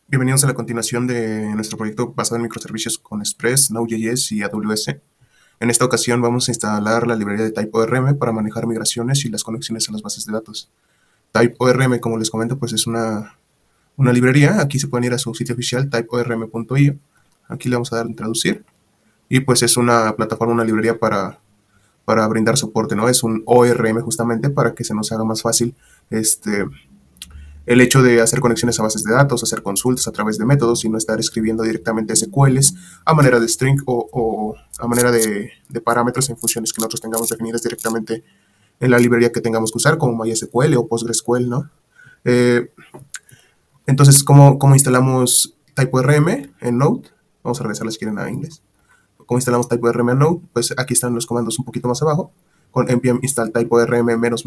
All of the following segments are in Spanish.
Bienvenidos a la continuación de nuestro proyecto basado en microservicios con Express, Node.js y AWS. En esta ocasión vamos a instalar la librería de TypeORM para manejar migraciones y las conexiones a las bases de datos. TypeORM, como les comento, pues es una librería. Aquí se pueden ir a su sitio oficial, typeorm.io. Aquí le vamos a dar en traducir. Y pues es una plataforma, una librería para brindar soporte, ¿no? Es un ORM justamente para que se nos haga más fácil el hecho de hacer conexiones a bases de datos, hacer consultas a través de métodos y no estar escribiendo directamente SQLs a manera de string o a manera de parámetros en funciones que nosotros tengamos definidas directamente en la librería que tengamos que usar, como MySQL o PostgreSQL, ¿no? Eh, entonces, ¿cómo instalamos TypeORM en Node? Vamos a regresar si quieren a inglés. ¿Cómo instalamos TypeORM en Node? Pues aquí están los comandos un poquito más abajo, con npm install typeorm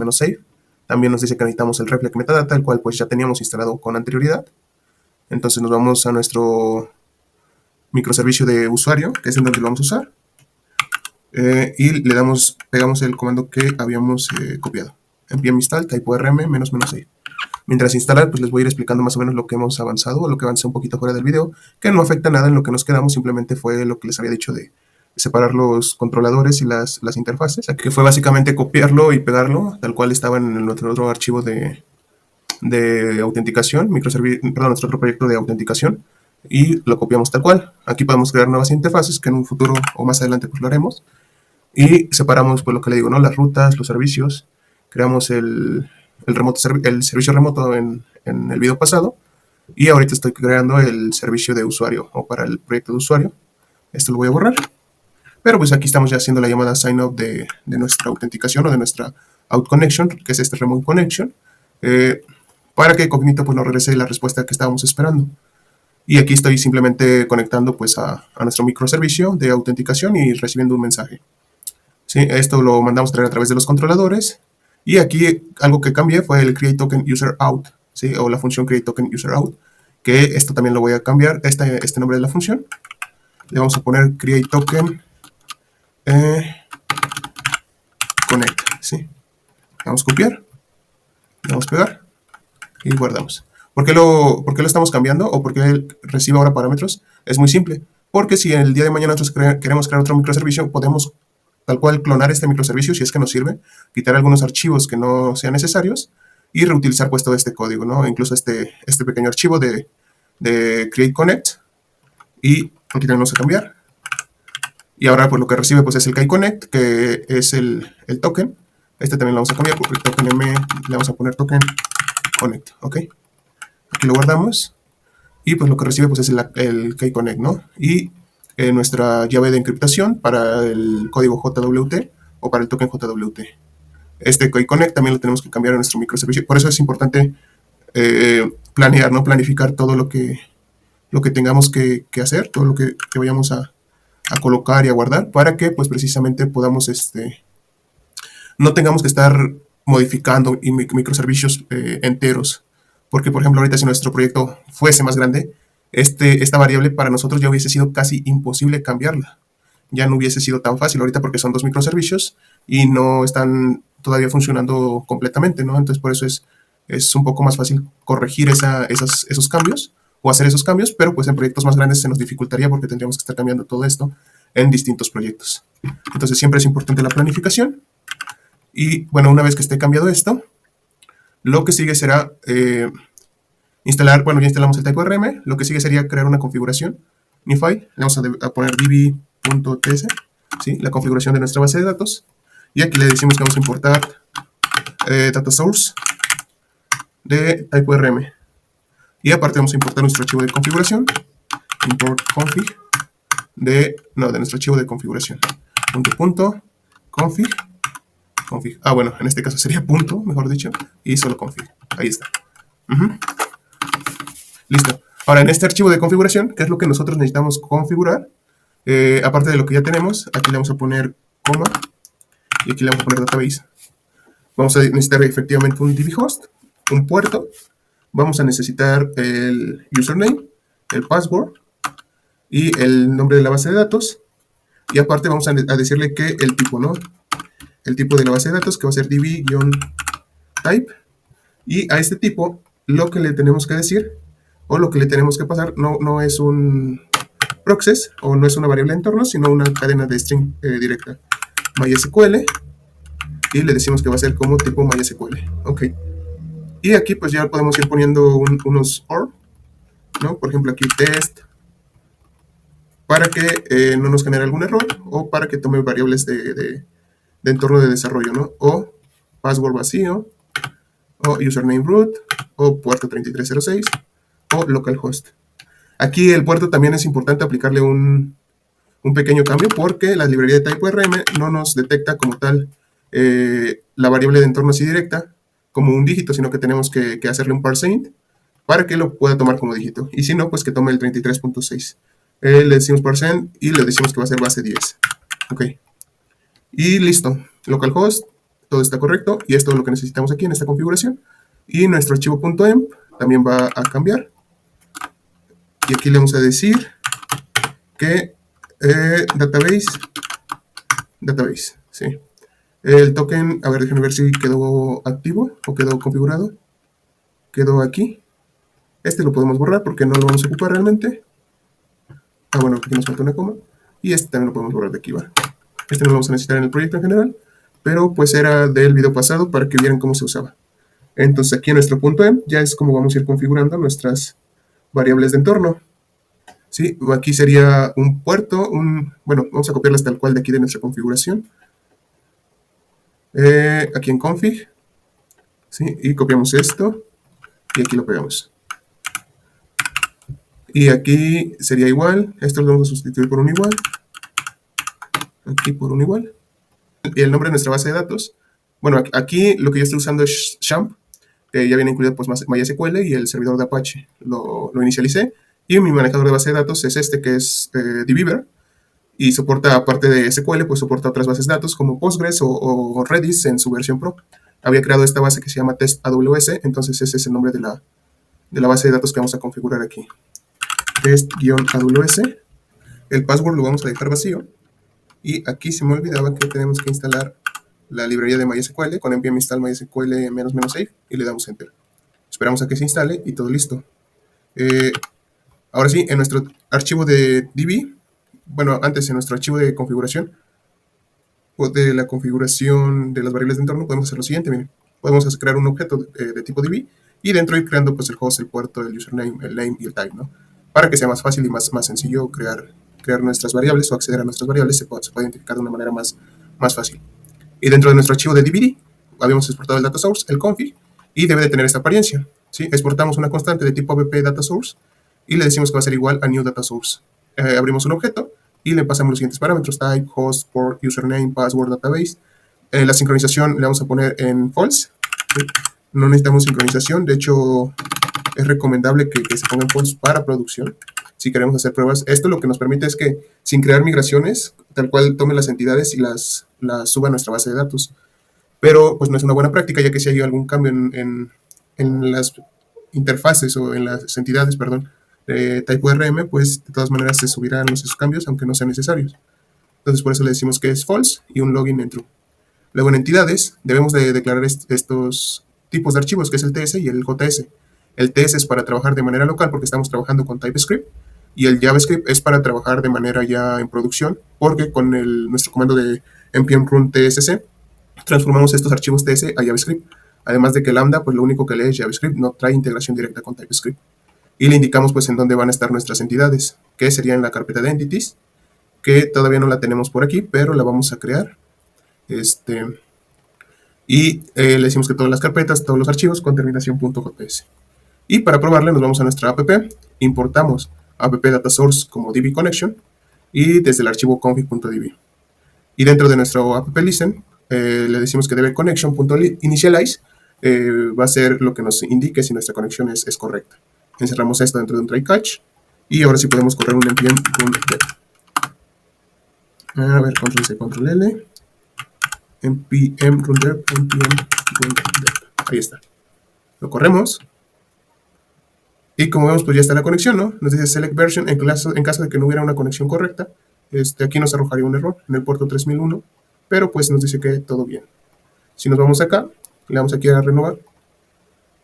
--save. También nos dice que necesitamos el reflect metadata, el cual pues ya teníamos instalado con anterioridad. Entonces nos vamos a nuestro microservicio de usuario, que es en donde lo vamos a usar, y pegamos el comando que habíamos copiado. npm install typeorm --save. Mientras instala, pues les voy a ir explicando más o menos lo que hemos avanzado, o lo que avancé un poquito fuera del video, que no afecta nada en lo que nos quedamos, simplemente fue lo que les había dicho de separar los controladores y las interfaces, que fue básicamente copiarlo y pegarlo, tal cual estaba en nuestro otro archivo de autenticación, nuestro otro proyecto de autenticación, y lo copiamos tal cual. Aquí podemos crear nuevas interfaces, que en un futuro o más adelante pues lo haremos, y separamos pues lo que le digo, ¿no? Las rutas, los servicios, creamos el servicio remoto en el video pasado, y ahorita estoy creando el servicio de usuario o para el proyecto de usuario. Esto lo voy a borrar, pero pues aquí estamos ya haciendo la llamada sign up de nuestra autenticación o de nuestra out connection, que es este remote connection, para que Cognito pues nos regrese la respuesta que estábamos esperando. Y aquí estoy simplemente conectando pues a nuestro microservicio de autenticación y recibiendo un mensaje. ¿Sí? Esto lo mandamos traer a través de los controladores. Y aquí algo que cambié fue el create token user out, ¿sí? O la función create token user out, que esto también lo voy a cambiar, este nombre de la función. Le vamos a poner create token connect, ¿sí? Vamos a copiar, le vamos a pegar y guardamos. ¿Por qué lo estamos cambiando o por qué recibe ahora parámetros? Es muy simple, porque si el día de mañana nosotros queremos crear otro microservicio, podemos tal cual clonar este microservicio si es que nos sirve, quitar algunos archivos que no sean necesarios y reutilizar pues todo este código, ¿no? Incluso este pequeño archivo de create connect, y aquí también vamos a cambiar. Y ahora pues lo que recibe pues es el KeyConnect, que es el token. Este también lo vamos a cambiar porque el token M le vamos a poner token connect, ¿ok? Aquí lo guardamos y pues lo que recibe pues es el KeyConnect, ¿no? Y nuestra llave de encriptación para el código JWT o para el token JWT. Este KeyConnect también lo tenemos que cambiar a nuestro microservicio. Por eso es importante planear, ¿no? Planificar todo lo que tengamos que hacer, todo lo que vayamos a colocar y a guardar, para que pues precisamente podamos no tengamos que estar modificando microservicios enteros, porque por ejemplo ahorita si nuestro proyecto fuese más grande, esta variable para nosotros ya hubiese sido casi imposible cambiarla, ya no hubiese sido tan fácil ahorita porque son dos microservicios y no están todavía funcionando completamente, ¿no? Entonces por eso es un poco más fácil corregir esos cambios o hacer esos cambios, pero pues en proyectos más grandes se nos dificultaría porque tendríamos que estar cambiando todo esto en distintos proyectos. Entonces siempre es importante la planificación. Y bueno, una vez que esté cambiado esto, lo que sigue será instalar, bueno, ya instalamos el TypeORM, lo que sigue sería crear una configuración, new file, le vamos a poner db.ts, ¿sí? La configuración de nuestra base de datos, y aquí le decimos que vamos a importar data source de TypeORM. Y aparte vamos a importar nuestro archivo de configuración, import config, de nuestro archivo de configuración, config. Bueno, en este caso sería punto, mejor dicho, y solo config. Ahí está. Listo. Ahora, en este archivo de configuración, ¿qué es lo que nosotros necesitamos configurar? Aparte de lo que ya tenemos, aquí le vamos a poner coma, y aquí le vamos a poner database. Vamos a necesitar efectivamente un dbhost, un puerto. Vamos a necesitar el username, el password y el nombre de la base de datos. Y aparte vamos a decirle que el tipo, ¿no? El tipo de la base de datos, que va a ser db-type. Y a este tipo lo que le tenemos que decir o lo que le tenemos que pasar no es un process o no es una variable de entorno, sino una cadena de string directa. MySQL, y le decimos que va a ser como tipo MySQL. Ok. Y aquí pues ya podemos ir poniendo unos OR, ¿no? Por ejemplo aquí test, para que no nos genere algún error, o para que tome variables de entorno de desarrollo, ¿no? O password vacío, o username root, o puerto 3306, o localhost. Aquí el puerto también es importante aplicarle un pequeño cambio, porque la librería de type-rm no nos detecta como tal la variable de entorno así directa como un dígito, sino que tenemos que hacerle un parseInt para que lo pueda tomar como dígito. Y si no, pues que tome el 33.6. Le decimos parseInt y le decimos que va a ser base 10. Ok. Y listo. Localhost, todo está correcto. Y esto es lo que necesitamos aquí en esta configuración. Y nuestro archivo .emp también va a cambiar. Y aquí le vamos a decir que database, sí. El token, a ver, déjenme ver si quedó activo o quedó configurado. Quedó aquí. Este lo podemos borrar porque no lo vamos a ocupar realmente. Ah, bueno, aquí nos falta una coma. Y este también lo podemos borrar de aquí, ¿va? Este no lo vamos a necesitar en el proyecto en general, pero pues era del video pasado para que vieran cómo se usaba. Entonces aquí en nuestro .env ya es como vamos a ir configurando nuestras variables de entorno. ¿Sí? Aquí sería un puerto, bueno, vamos a copiarlas tal cual de aquí de nuestra configuración. Aquí en config, ¿sí? Y copiamos esto y aquí lo pegamos. Y aquí sería igual, esto lo vamos a sustituir por un igual, aquí por un igual. Y el nombre de nuestra base de datos, bueno, aquí lo que yo estoy usando es XAMPP, que ya viene incluido pues MySQL y el servidor de Apache, lo inicialicé. Y mi manejador de base de datos es este, que es dbeaver, y soporta, aparte de SQL, pues soporta otras bases de datos como Postgres o Redis en su versión Pro. Había creado esta base que se llama Test AWS, entonces ese es el nombre de la base de datos que vamos a configurar aquí. Test-AWS. El password lo vamos a dejar vacío. Y aquí se me olvidaba que tenemos que instalar la librería de MySQL con npm install mysql --save y le damos enter. Esperamos a que se instale y todo listo. Ahora sí, en nuestro archivo de DB, bueno, antes en nuestro archivo de configuración, o de la configuración de las variables de entorno, podemos hacer lo siguiente. Miren, podemos crear un objeto de tipo DB y dentro ir creando pues el host, el puerto, el username, el name y el type, ¿no? Para que sea más fácil y más sencillo crear nuestras variables o acceder a nuestras variables, se puede identificar de una manera más fácil. Y dentro de nuestro archivo de DVD, habíamos exportado el data source, el config, y debe de tener esta apariencia, ¿sí? Exportamos una constante de tipo app data source y le decimos que va a ser igual a new data source. Abrimos un objeto y le pasamos los siguientes parámetros: type, host, port, username, password, database. La sincronización le vamos a poner en false, ¿sí? No necesitamos sincronización, de hecho es recomendable que se ponga en false para producción si queremos hacer pruebas. Esto lo que nos permite es que sin crear migraciones, tal cual tome las entidades y las suba a nuestra base de datos. Pero pues no es una buena práctica, ya que si hay algún cambio en las interfaces o en las entidades, perdón, de type-rm, pues de todas maneras se subirán esos cambios, aunque no sean necesarios. Entonces por eso le decimos que es false y un login en true. Luego en entidades debemos de declarar estos tipos de archivos, que es el TS y el JS. El TS es para trabajar de manera local porque estamos trabajando con TypeScript, y el JavaScript es para trabajar de manera ya en producción, porque con nuestro comando de npm run tsc transformamos estos archivos TS a JavaScript. Además de que Lambda, pues lo único que lee es JavaScript, no trae integración directa con TypeScript. Y le indicamos pues en dónde van a estar nuestras entidades, que sería en la carpeta de entities, que todavía no la tenemos por aquí, pero la vamos a crear. Y le decimos que todas las carpetas, todos los archivos con terminación .js. Y para probarle nos vamos a nuestra app, importamos app data source como db connection y desde el archivo config.db. Y dentro de nuestro app listen le decimos que debe connection.initialize va a ser lo que nos indique si nuestra conexión es correcta. Encerramos esto dentro de un try catch y ahora sí podemos correr un npm run dev. A ver, control C, control L, npm run dev, npm run dev. Ahí está. Lo corremos. Y como vemos, pues ya está la conexión, ¿no? Nos dice select version en caso de que no hubiera una conexión correcta. Aquí nos arrojaría un error en el puerto 3001, pero pues nos dice que todo bien. Si nos vamos acá, le damos aquí a renovar,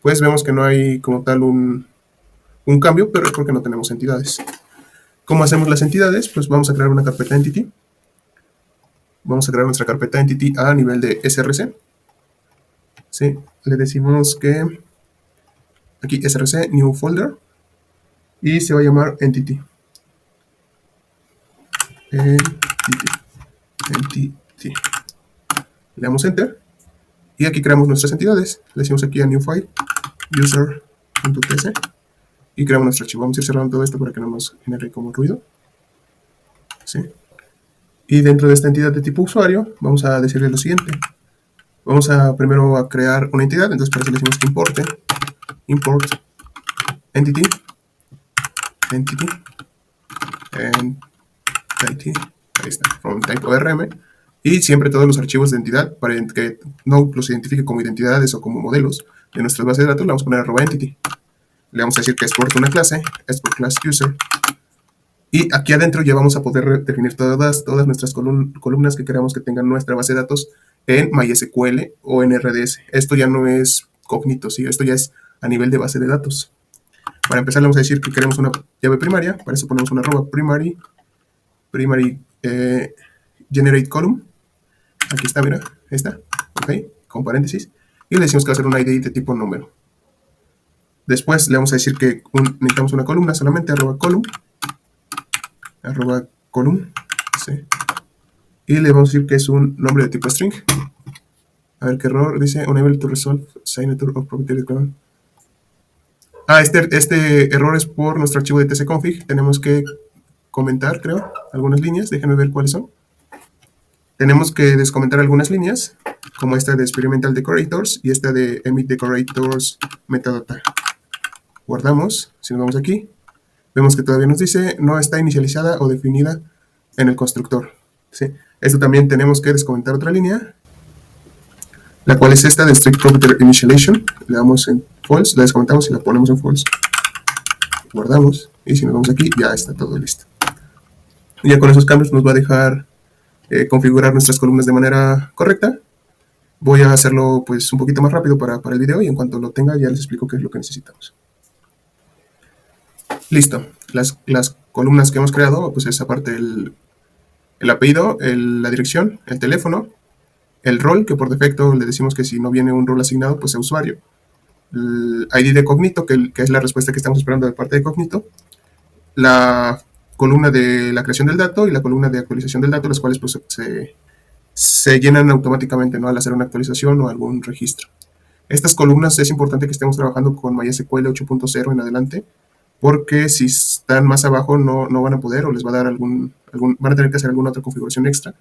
pues vemos que no hay como tal un un cambio, pero es porque no tenemos entidades. ¿Cómo hacemos las entidades? Pues vamos a crear una carpeta entity. Vamos a crear nuestra carpeta entity a nivel de src. ¿Sí? Le decimos que aquí src new folder y se va a llamar entity. Entity. Le damos enter y aquí creamos nuestras entidades. Le decimos aquí a new file user.tc y creamos nuestro archivo. Vamos a ir cerrando todo esto para que no nos genere como ruido. ¿Sí? Y dentro de esta entidad de tipo usuario vamos a decirle lo siguiente. Vamos a primero a crear una entidad, entonces para eso le decimos que import entity entity ahí está, from type ORM, y siempre todos los archivos de entidad para que no los identifique como identidades o como modelos de nuestras bases de datos, le vamos a poner @entity. Le vamos a decir que export una clase, export class user, y aquí adentro ya vamos a poder definir todas nuestras columnas que queramos que tengan nuestra base de datos en MySQL o en RDS. Esto ya no es Cognito, ¿sí? Esto ya es a nivel de base de datos. Para empezar le vamos a decir que queremos una llave primaria, para eso ponemos una primary generate column. Aquí está, mira, esta, ok, con paréntesis, y le decimos que va a ser un ID de tipo número. Después le vamos a decir que necesitamos una columna solamente, column, sí. Y le vamos a decir que es un nombre de tipo string. A ver qué error dice, unable to resolve signature of proprietary column. Este error es por nuestro archivo de tcconfig. Tenemos que comentar, creo, algunas líneas. Déjenme ver cuáles son. Tenemos que descomentar algunas líneas, como esta de experimental decorators y esta de emit decorators metadata. Guardamos. Si nos vamos aquí, vemos que todavía nos dice no está inicializada o definida en el constructor. ¿Sí? Esto también tenemos que descomentar otra línea, la cual es esta de strict property initialization. Le damos en false, la descomentamos y la ponemos en false. Guardamos, y si nos vamos aquí, ya está todo listo. Y ya con esos cambios nos va a dejar configurar nuestras columnas de manera correcta. Voy a hacerlo pues un poquito más rápido para el video, y en cuanto lo tenga ya les explico qué es lo que necesitamos. Listo, las columnas que hemos creado, pues es aparte el apellido, la dirección, el teléfono, el rol, que por defecto le decimos que si no viene un rol asignado, pues es usuario. El ID de Cognito, que es la respuesta que estamos esperando de parte de Cognito. La columna de la creación del dato y la columna de actualización del dato, las cuales pues se llenan automáticamente, ¿no?, al hacer una actualización o algún registro. Estas columnas es importante que estemos trabajando con MySQL 8.0 en adelante, porque si están más abajo no van a poder, o les va a dar van a tener que hacer alguna otra configuración extra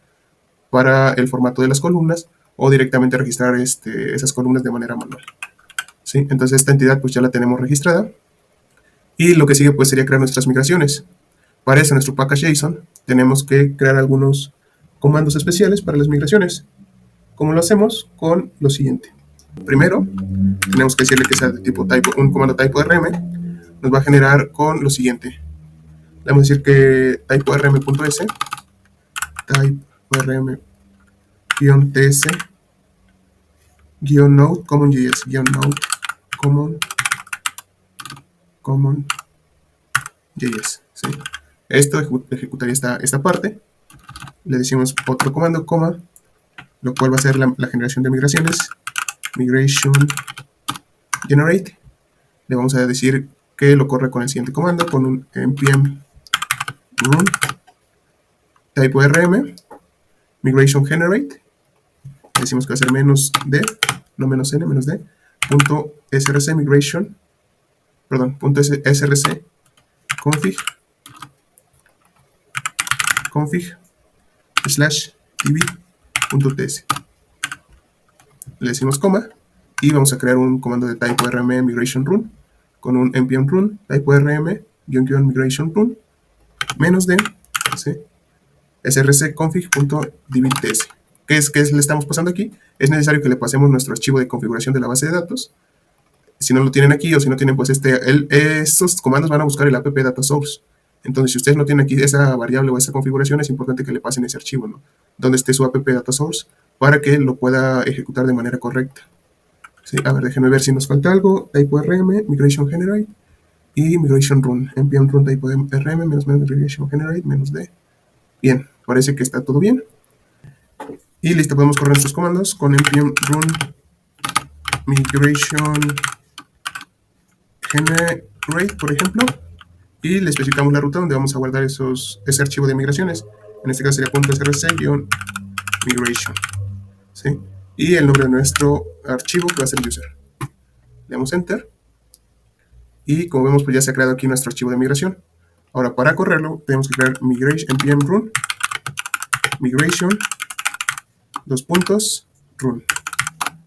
para el formato de las columnas, o directamente registrar esas columnas de manera manual. ¿Sí? Entonces esta entidad pues ya la tenemos registrada, y lo que sigue pues sería crear nuestras migraciones. Para eso, en nuestro package JSON tenemos que crear algunos comandos especiales para las migraciones. ¿Cómo lo hacemos? Con lo siguiente. Primero, tenemos que decirle que sea de tipo type, un comando type-rm nos va a generar con lo siguiente. Le vamos a decir que type-rm.s type-rm-ts -node common.js -node common.js, ¿sí? Esto ejecutaría esta parte. Le decimos otro comando, coma, lo cual va a ser la generación de migraciones, migration generate. Le vamos a decir que lo corre con el siguiente comando, con un npm run type-rm migration generate. Le decimos que va a ser -d, no -n, -d, .src migration, perdón, .src config /db.ts. Le decimos coma y vamos a crear un comando de type-rm migration run con un npm run type-rm-migration run -d, ¿sí?, src config.db.ts. ¿Qué le estamos pasando aquí? Es necesario que le pasemos nuestro archivo de configuración de la base de datos. Si no lo tienen aquí, o si no tienen pues estos comandos van a buscar el app data source. Entonces, si ustedes no tienen aquí esa variable o esa configuración, es importante que le pasen ese archivo, ¿no?, donde esté su app data source, para que lo pueda ejecutar de manera correcta. ¿Sí? A ver, déjenme ver si nos falta algo. Type-rm, migration generate. y migration run, npm run type rm menos migration generate menos d. Bien, parece que está todo bien. Y listo, podemos correr estos comandos con npm run migration generate, por ejemplo, y le especificamos la ruta donde vamos a guardar ese archivo de migraciones. En este caso sería .src-migration, ¿sí? Y el nombre de nuestro archivo que va a ser user. Le damos enter y como vemos pues ya se ha creado aquí nuestro archivo de migración. Ahora para correrlo tenemos que crear migration npm run migration run,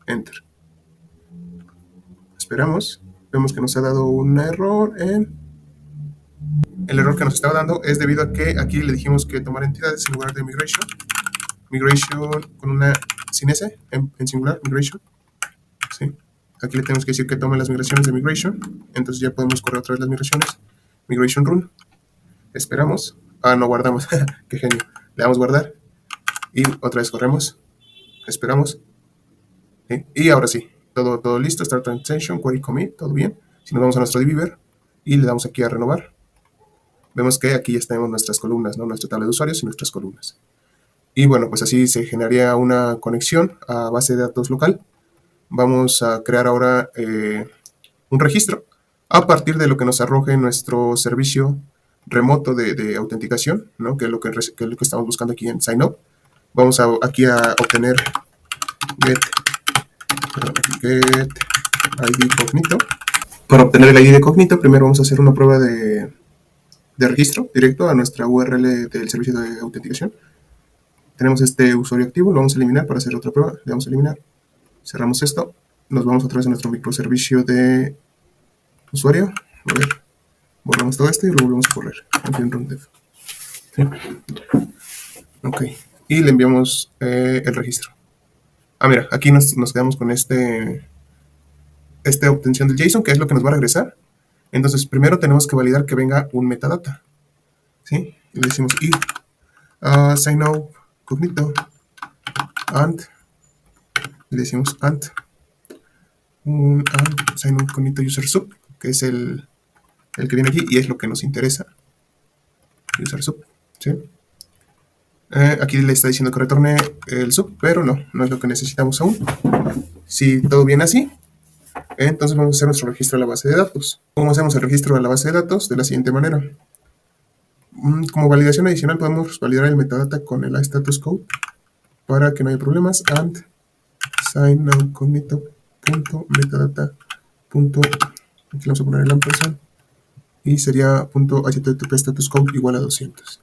enter. Esperamos, vemos que nos ha dado un error el error que nos estaba dando es debido a que aquí le dijimos que tomar entidades en lugar de migration con una sin S en singular, migration, ¿sí? Aquí le tenemos que decir que tome las migraciones de migration, entonces ya podemos correr otra vez las migraciones, migration run, esperamos, no guardamos, qué genio, le damos guardar y otra vez corremos, esperamos, ¿sí? Y ahora sí, todo listo, start transaction, query commit, todo bien. Si nos vamos a nuestro dbeaver y le damos aquí a renovar, vemos que aquí ya tenemos nuestras columnas, ¿no? Nuestra tabla de usuarios y nuestras columnas. Y bueno, pues así se generaría una conexión a base de datos local. Vamos a crear ahora un registro a partir de lo que nos arroje nuestro servicio remoto de autenticación, ¿no? que es lo que estamos buscando aquí en sign up. Vamos aquí a obtener get ID cognito. Para obtener el ID de cognito, primero vamos a hacer una prueba de registro directo a nuestra URL del servicio de autenticación. Tenemos este usuario activo, lo vamos a eliminar para hacer otra prueba. Le damos a eliminar. Cerramos esto. Nos vamos otra vez a nuestro microservicio de usuario. A ver, borramos todo esto y lo volvemos a correr. ¿Sí? Ok. Y le enviamos el registro. Mira, aquí nos quedamos con esta obtención del JSON, que es lo que nos va a regresar. Entonces, primero tenemos que validar que venga un metadata. ¿Sí? Y le decimos if sign up cognito and le decimos sign up cognito user sub, que es el que viene aquí y es lo que nos interesa. User sub, ¿sí? Aquí le está diciendo que retorne el sub, pero no es lo que necesitamos aún. Si todo viene así, entonces vamos a hacer nuestro registro a la base de datos. ¿Cómo hacemos el registro a la base de datos? De la siguiente manera. Como validación adicional podemos validar el metadata con el status code para que no haya problemas. And sign out cognito.metadata. Aquí vamos a poner el ampersand y sería .http status code igual a 200.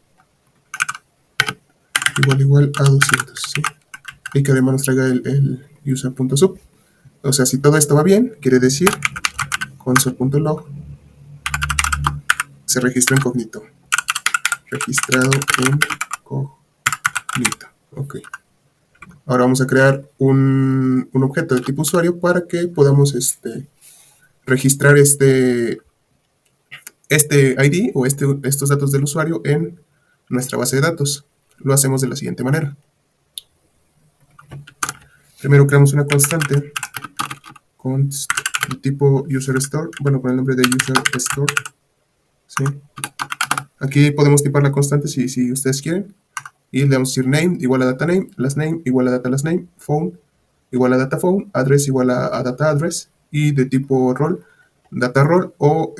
Igual a 200, ¿sí? Y que además nos traiga el user.sub. O sea, si todo esto va bien, quiere decir console.log se registró en cognito. Registrado en cognito. Ok. Ahora vamos a crear un objeto de tipo usuario para que podamos registrar este ID o estos datos del usuario en nuestra base de datos. Lo hacemos de la siguiente manera. Primero creamos una constante const de tipo userStore, bueno, con el nombre de userStore, ¿sí? Aquí podemos tipar la constante si ustedes quieren. Y le vamos a decir name igual a data name, last name igual a data last name, phone igual a data phone, address igual a data address, y de tipo role, data role o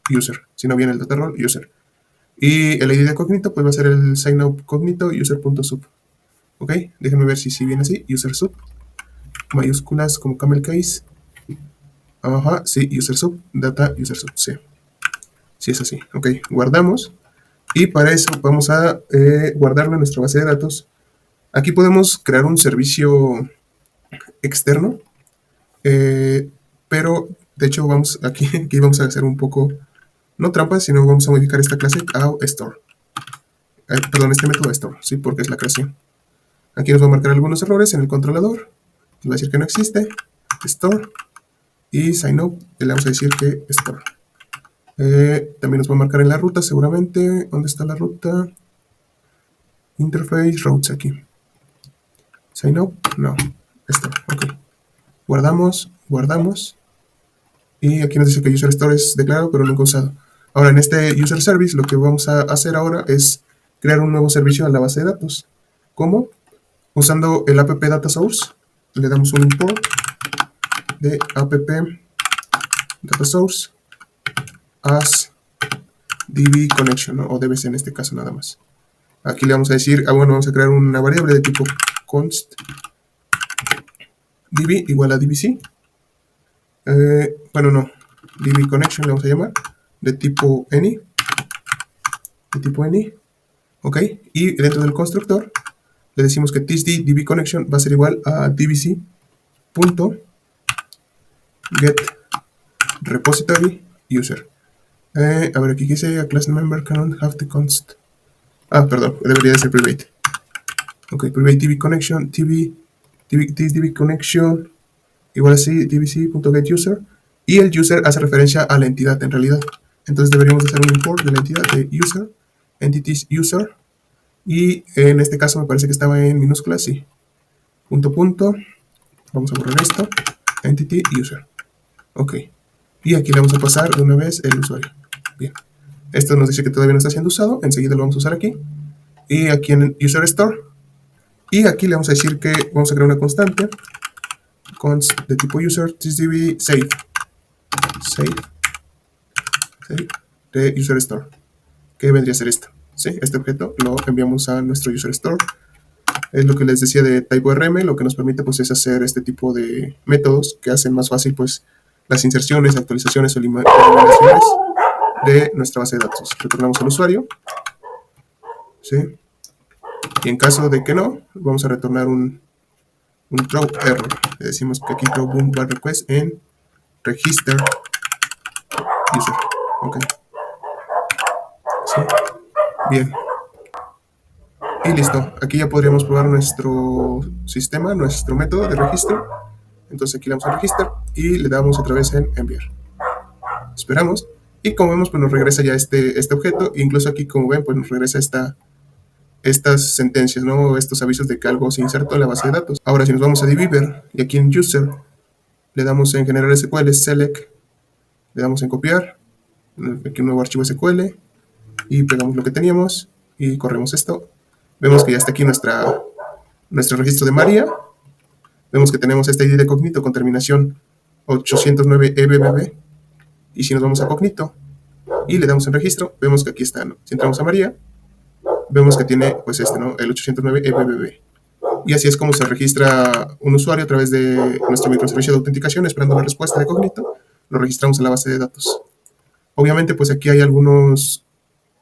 user, si no viene el data role, user. Y el ID de cognito pues va a ser el sign up cognito user.sub. Ok, déjenme ver si viene así, user sub, mayúsculas como camel case. Ajá, sí, user sub, data user sub, sí. Sí es así, ok, guardamos. Y para eso vamos a guardarlo en nuestra base de datos. Aquí podemos crear un servicio externo, pero de hecho aquí vamos a hacer un poco, no trampas, sino vamos a modificar esta clase a store. Perdón, este método store, sí, porque es la creación. Aquí nos va a marcar algunos errores en el controlador. Nos va a decir que no existe, store, y sign up, le vamos a decir que store. También nos va a marcar en la ruta seguramente. ¿Dónde está la ruta? Interface routes aquí. Sign up, no, esto, ok. Guardamos Y aquí nos dice que user store es declarado pero nunca usado. Ahora en este user service lo que vamos a hacer ahora es crear un nuevo servicio a la base de datos. ¿Cómo? Usando el app data source, le damos un import de app data source as db connection, ¿no? O dbc en este caso nada más. Aquí le vamos a decir, bueno, vamos a crear una variable de tipo const db igual a dbc. Bueno, no, db connection le vamos a llamar, de tipo any, ok, y dentro del constructor le decimos que thisd db connection va a ser igual a dbc punto get repository user. A ver, aquí dice a class member cannot have the const. Perdón, debería de ser private. Ok, private db connection, this db connection igual así, dbc.getUser, y el user hace referencia a la entidad en realidad. Entonces deberíamos hacer un import de la entidad de user, entities user, y en este caso me parece que estaba en minúsculas, sí. Punto, vamos a borrar esto, entity user. Ok, y aquí le vamos a pasar de una vez el usuario. Bien, esto nos dice que todavía no está siendo usado, enseguida lo vamos a usar aquí. Y aquí en el user store, y aquí le vamos a decir que vamos a crear una constante const de tipo user thisdb save de user store. ¿Qué vendría a ser esto? ¿Sí? Este objeto lo enviamos a nuestro user store. Es lo que les decía de type-ORM, lo que nos permite pues es hacer este tipo de métodos que hacen más fácil pues las inserciones, actualizaciones o eliminaciones de nuestra base de datos. Retornamos al usuario, ¿sí? Y en caso de que no, vamos a retornar un throw error. Le decimos que aquí throw boom var request en register user. Ok. ¿Sí? Bien. Y listo. Aquí ya podríamos probar nuestro sistema, nuestro método de registro. Entonces aquí le damos a register y le damos otra vez en enviar. Esperamos. Y como vemos, pues nos regresa ya este objeto. Incluso aquí, como ven, pues nos regresa estas sentencias, ¿no? Estos avisos de que algo se insertó en la base de datos. Ahora, si nos vamos a dbeaver y aquí en user le damos en generar SQL, select, le damos en copiar, aquí un nuevo archivo SQL y pegamos lo que teníamos y corremos esto. Vemos que ya está aquí nuestro registro de María. Vemos que tenemos este ID de Cognito con terminación 809 EBBB. Y si nos vamos a Cognito y le damos en registro, vemos que aquí está, ¿no? Si entramos a María, vemos que tiene pues ¿no? El 809 EBBB. Y así es como se registra un usuario a través de nuestro microservicio de autenticación, esperando la respuesta de Cognito, lo registramos en la base de datos. Obviamente, pues aquí hay algunos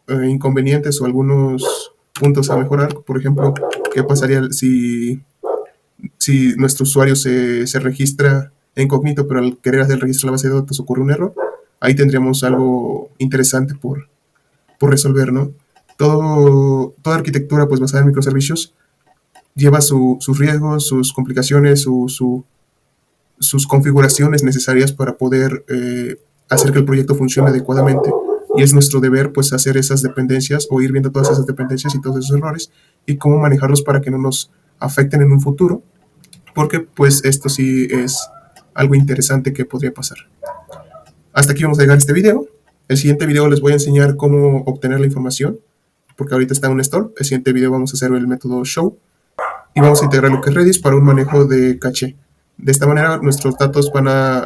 inconvenientes o algunos puntos a mejorar. Por ejemplo, ¿qué pasaría si nuestro usuario se registra en Cognito, pero al querer hacer el registro en la base de datos ocurre un error? Ahí tendríamos algo interesante por resolver, ¿no? Toda arquitectura pues basada en microservicios lleva sus riesgos, sus complicaciones, sus configuraciones necesarias para poder hacer que el proyecto funcione adecuadamente. Y es nuestro deber pues hacer esas dependencias o ir viendo todas esas dependencias y todos esos errores y cómo manejarlos para que no nos afecten en un futuro, porque pues esto sí es algo interesante que podría pasar. Hasta aquí vamos a llegar a este video. El siguiente video les voy a enseñar cómo obtener la información, porque ahorita está en un store. El siguiente video vamos a hacer el método show y vamos a integrar lo que es Redis para un manejo de caché. De esta manera nuestros datos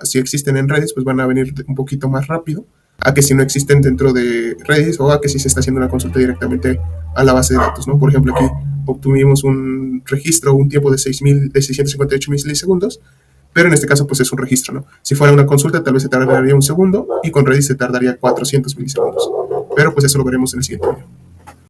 si existen en Redis, pues van a venir un poquito más rápido a que si no existen dentro de Redis o a que si se está haciendo una consulta directamente a la base de datos, ¿no? Por ejemplo, aquí obtuvimos un registro, un tiempo de 658 milisegundos, pero en este caso pues es un registro, ¿no? Si fuera una consulta tal vez se tardaría un segundo y con Redis se tardaría 400 milisegundos, pero pues eso lo veremos en el siguiente video.